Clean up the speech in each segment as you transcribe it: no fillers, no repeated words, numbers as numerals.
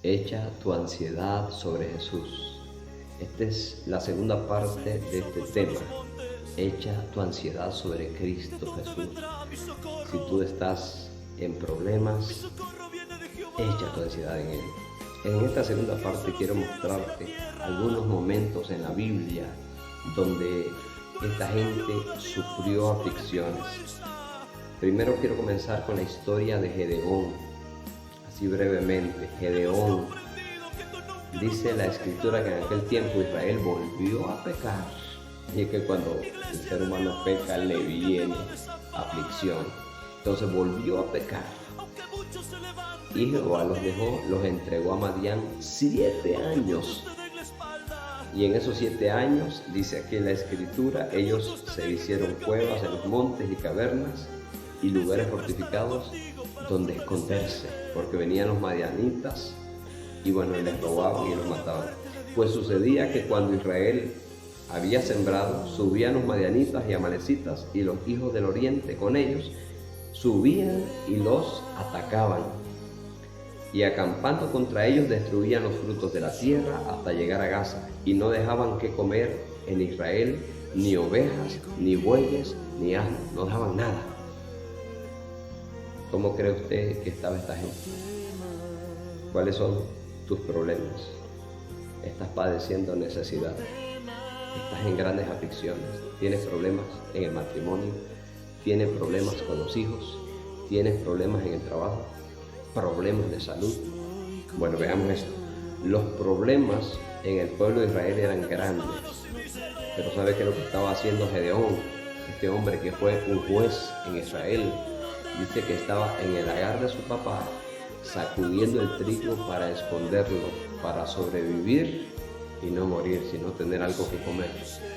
Echa tu ansiedad sobre Jesús. Esta es la segunda parte de este tema. Echa tu ansiedad sobre Cristo Jesús. Si tú estás en problemas, echa tu ansiedad en Él. En esta segunda parte quiero mostrarte algunos momentos en la Biblia donde esta gente sufrió aflicciones. Primero quiero comenzar con la historia de Gedeón. Así brevemente, Gedeón, dice la escritura que en aquel tiempo Israel volvió a pecar. Y es que cuando el ser humano peca le viene aflicción. Entonces volvió a pecar. Y Jehová los dejó, los entregó a Madián 7 años. Y en esos 7 años, dice aquí en la escritura, ellos se hicieron cuevas en los montes y cavernas y lugares fortificados donde esconderse, porque venían los madianitas y bueno, les robaban y los mataban. Pues sucedía que cuando Israel había sembrado, subían los madianitas y amalecitas y los hijos del oriente con ellos, subían y los atacaban. Y acampando contra ellos destruían los frutos de la tierra hasta llegar a Gaza, y no dejaban que comer en Israel ni ovejas, ni bueyes, ni asnos, no dejaban nada. ¿Cómo cree usted que estaba esta gente? ¿Cuáles son tus problemas? ¿Estás padeciendo necesidad? ¿Estás en grandes aflicciones? ¿Tienes problemas en el matrimonio? ¿Tienes problemas con los hijos? ¿Tienes problemas en el trabajo? ¿Problemas de salud? Bueno, veamos esto. Los problemas en el pueblo de Israel eran grandes. Pero ¿sabe qué es lo que estaba haciendo Gedeón? Este hombre que fue un juez en Israel. Dice que estaba en el lagar de su papá, sacudiendo el trigo para esconderlo, para sobrevivir y no morir, sino tener algo que comer,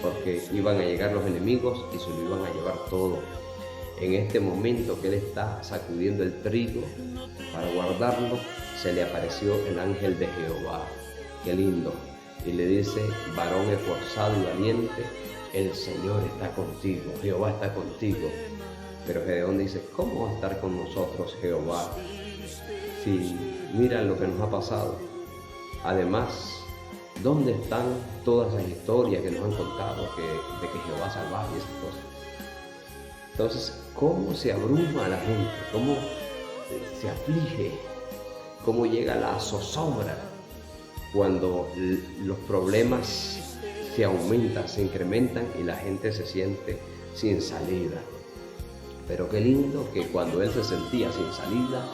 porque iban a llegar los enemigos y se lo iban a llevar todo. En este momento que él está sacudiendo el trigo para guardarlo, se le apareció el ángel de Jehová. Qué lindo. Y le dice: varón esforzado y valiente, el Señor está contigo, Jehová está contigo. Pero Gedeón dice: ¿cómo va a estar con nosotros Jehová? Si miran lo que nos ha pasado. Además, ¿dónde están todas las historias que nos han contado de que Jehová salvaba y esas cosas? Entonces, ¿cómo se abruma a la gente? ¿Cómo se aflige? ¿Cómo llega la zozobra cuando los problemas se aumentan, se incrementan y la gente se siente sin salida? Pero qué lindo que cuando él se sentía sin salida,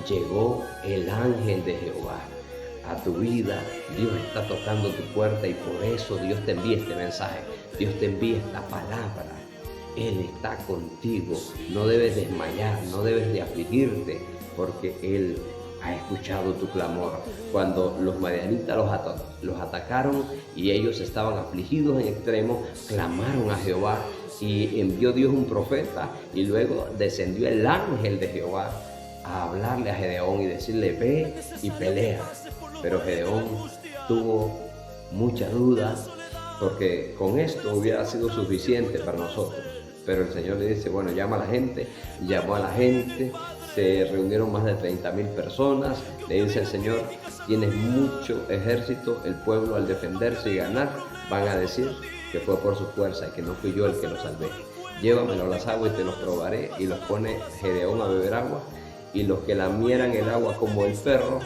llegó el ángel de Jehová a tu vida. Dios está tocando tu puerta y por eso Dios te envía este mensaje. Dios te envía esta palabra. Él está contigo. No debes desmayar, no debes de afligirte, porque Él ha escuchado tu clamor. Cuando los madianitas los atacaron y ellos estaban afligidos en extremo, clamaron a Jehová y envió Dios un profeta y luego descendió el ángel de Jehová a hablarle a Gedeón y decirle: ve y pelea. Pero Gedeón tuvo mucha duda, porque con esto hubiera sido suficiente para nosotros. Pero el Señor le dice: bueno, llama a la gente. Llamó a la gente, se reunieron más de 30,000 personas. Le dice el Señor: tienes mucho ejército, el pueblo al defenderse y ganar van a decir que fue por su fuerza y que no fui yo el que los salvé. Llévamelo a las aguas y te los probaré. Y los pone Gedeón a beber agua, y los que lamieran el agua como el perro,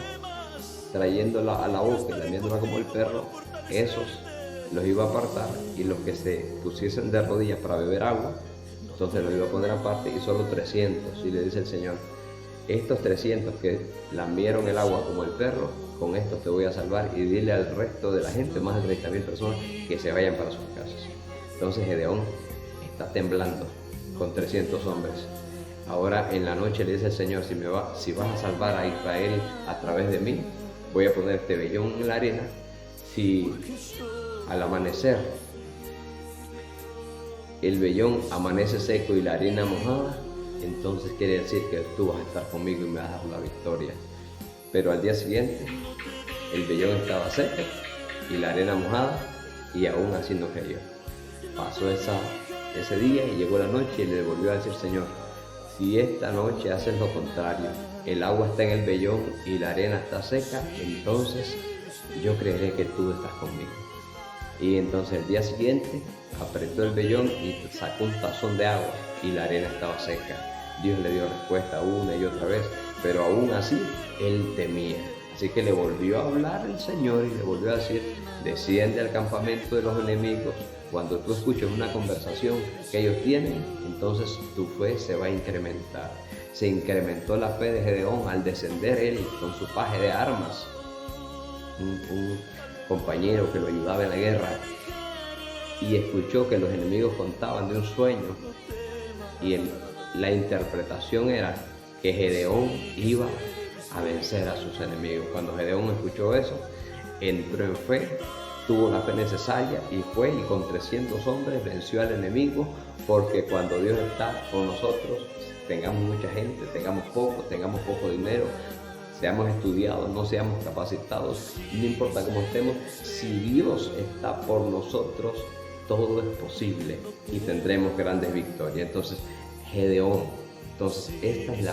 trayéndola a la boca y lamiéndola como el perro, esos los iba a apartar, y los que se pusiesen de rodillas para beber agua, entonces los iba a poner aparte, y solo 300. Y le dice el Señor: estos 300 que lamieron el agua como el perro, con estos te voy a salvar, y dile al resto de la gente, más de 30,000 personas, que se vayan para sus casas. Entonces Gedeón está temblando con 300 hombres. Ahora en la noche le dice el Señor: si vas a salvar a Israel a través de mí, voy a poner este vellón en la arena. Si al amanecer el vellón amanece seco y la arena mojada, entonces quiere decir que tú vas a estar conmigo y me vas a dar la victoria. Pero al día siguiente el vellón estaba seco y la arena mojada, y aún así no cayó. Pasó ese día y llegó la noche y le volvió a decir: Señor, si esta noche haces lo contrario, el agua está en el vellón y la arena está seca, entonces yo creeré que tú estás conmigo. Y entonces el día siguiente apretó el vellón y sacó un tazón de agua y la arena estaba seca. Dios le dio respuesta una y otra vez, pero aún así él temía. Así que le volvió a hablar el Señor y le volvió a decir: desciende al campamento de los enemigos. Cuando tú escuches una conversación que ellos tienen, entonces tu fe se va a incrementar. Se incrementó la fe de Gedeón al descender él con su paje de armas, un compañero que lo ayudaba en la guerra, y escuchó que los enemigos contaban de un sueño, y la interpretación era que Gedeón iba a vencer a sus enemigos. Cuando Gedeón escuchó eso, entró en fe, tuvo la fe necesaria y fue, y con 300 hombres venció al enemigo, porque cuando Dios está con nosotros, tengamos mucha gente, tengamos poco dinero, seamos estudiados, no seamos capacitados, no importa cómo estemos, si Dios está por nosotros, todo es posible y tendremos grandes victorias. Entonces, Gedeón, esta es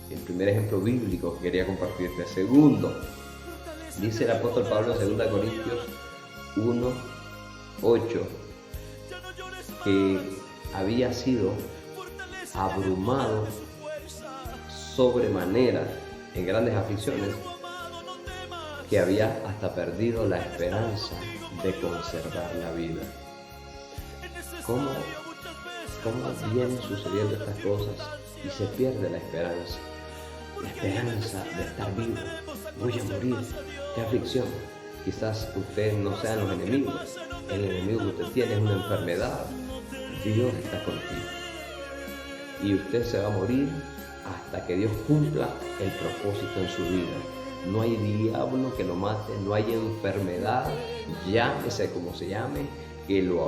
el primer ejemplo bíblico que quería compartirte. Segundo, dice el apóstol Pablo en 2 Corintios 1:8, que había sido abrumado sobremanera en grandes aflicciones, que había hasta perdido la esperanza de conservar la vida. ¿Cómo vienen sucediendo estas cosas y se pierde la esperanza? La esperanza de estar vivo. Voy a morir. ¡Qué aflicción! Quizás usted no sean los enemigos. El enemigo que usted tiene es una enfermedad. Dios está contigo. Y usted se va a morir hasta que Dios cumpla el propósito en su vida. No hay diablo que lo mate, no hay enfermedad, llámese como se llame, que lo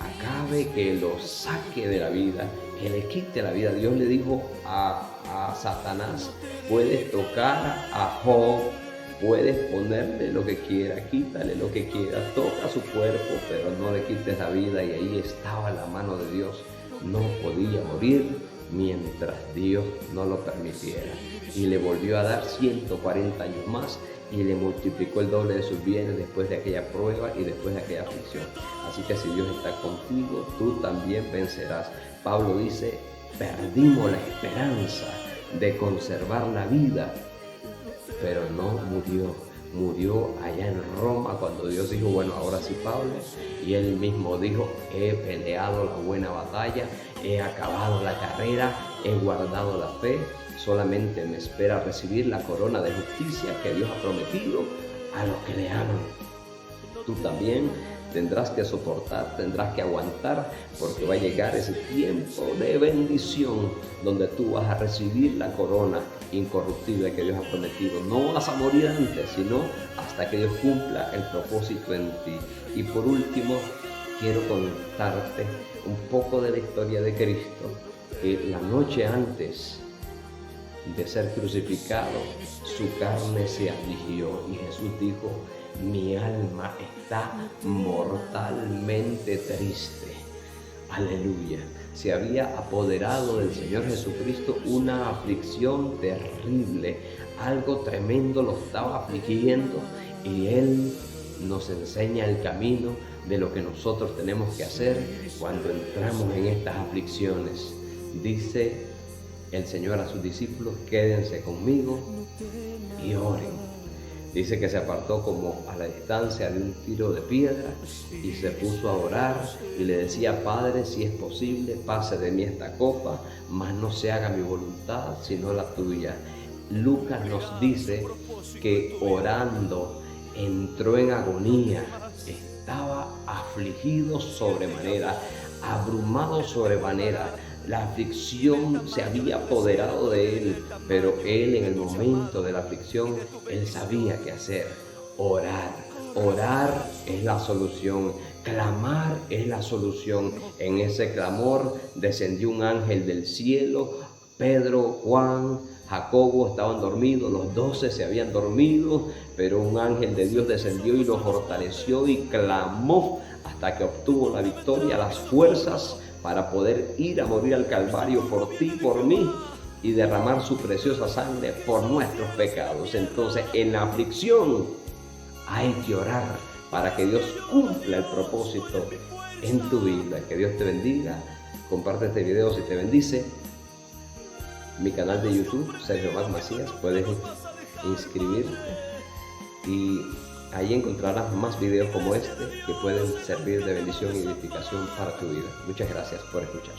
acabe, que lo saque de la vida, que le quite la vida. Dios le dijo a Satanás: puedes tocar a Job, puedes ponerle lo que quiera, quítale lo que quiera, toca su cuerpo, pero no le quites la vida. Y ahí estaba la mano de Dios. No podía morir mientras Dios no lo permitiera. Y le volvió a dar 140 años más y le multiplicó el doble de sus bienes después de aquella prueba y después de aquella aflicción. Así que si Dios está contigo, tú también vencerás. Pablo dice: perdimos la esperanza de conservar la vida, pero no murió allá en Roma, cuando Dios dijo: bueno, ahora sí, Pablo. Y él mismo dijo: he peleado la buena batalla, he acabado la carrera, he guardado la fe, solamente me espera recibir la corona de justicia que Dios ha prometido a los que le aman. Tú también tendrás que soportar, tendrás que aguantar, porque va a llegar ese tiempo de bendición donde tú vas a recibir la corona incorruptible que Dios ha prometido. No vas a morir antes, sino hasta que Dios cumpla el propósito en ti. Y por último, quiero contarte un poco de la historia de Cristo, que la noche antes de ser crucificado, su carne se afligió y Jesús dijo: mi alma está mortalmente triste. Aleluya. Se había apoderado del Señor Jesucristo una aflicción terrible, algo tremendo lo estaba afligiendo, y Él nos enseña el camino de lo que nosotros tenemos que hacer cuando entramos en estas aflicciones. Dice el Señor a sus discípulos: quédense conmigo y oren. Dice que se apartó como a la distancia de un tiro de piedra y se puso a orar y le decía: Padre, si es posible, pase de mí esta copa, mas no se haga mi voluntad, sino la tuya. Lucas nos dice que orando entró en agonía, estaba afligido sobremanera, abrumado sobremanera. La aflicción se había apoderado de él, pero él, en el momento de la aflicción, él sabía qué hacer: orar. Orar es la solución, clamar es la solución. En ese clamor descendió un ángel del cielo. Pedro, Juan, Jacobo estaban dormidos, los 12 se habían dormido, pero un ángel de Dios descendió y los fortaleció y clamó hasta que obtuvo la victoria. Las fuerzas para poder ir a morir al Calvario por ti, por mí, y derramar su preciosa sangre por nuestros pecados. Entonces, en la aflicción hay que orar para que Dios cumpla el propósito en tu vida. Que Dios te bendiga. Comparte este video si te bendice. Mi canal de YouTube, Sergio Mac Macías, puedes inscribirte y ahí encontrarás más videos como este que pueden servir de bendición y edificación para tu vida. Muchas gracias por escuchar.